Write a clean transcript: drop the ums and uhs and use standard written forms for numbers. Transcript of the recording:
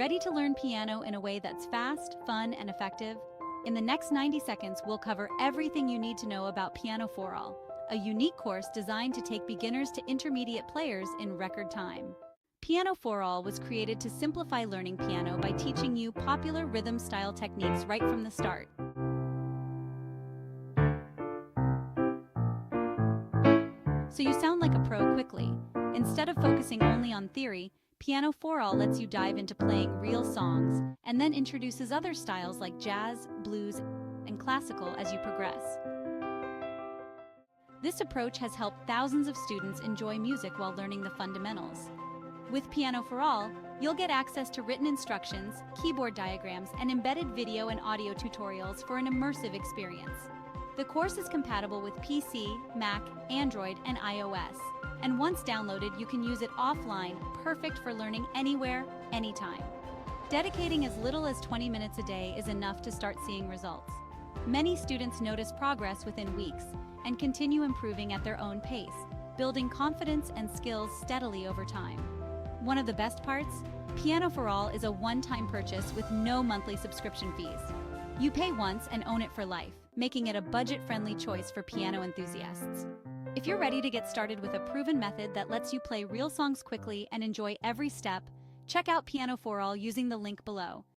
Ready to learn piano in a way that's fast, fun, and effective? In the next 90 seconds, we'll cover everything you need to know about Pianoforall, a unique course designed to take beginners to intermediate players in record time. Pianoforall was created to simplify learning piano by teaching you popular rhythm-style techniques right from the start. So you sound like a pro quickly. Instead of focusing only on theory, Pianoforall lets you dive into playing real songs and then introduces other styles like jazz, blues, and classical as you progress. This approach has helped thousands of students enjoy music while learning the fundamentals. With Pianoforall, you'll get access to written instructions, keyboard diagrams, and embedded video and audio tutorials for an immersive experience. The course is compatible with PC, Mac, Android, and iOS. And once downloaded, you can use it offline, perfect for learning anywhere, anytime. Dedicating as little as 20 minutes a day is enough to start seeing results. Many students notice progress within weeks and continue improving at their own pace, building confidence and skills steadily over time. One of the best parts? Pianoforall is a one-time purchase with no monthly subscription fees. You pay once and own it for life, making it a budget-friendly choice for piano enthusiasts. If you're ready to get started with a proven method that lets you play real songs quickly and enjoy every step, check out Pianoforall using the link below.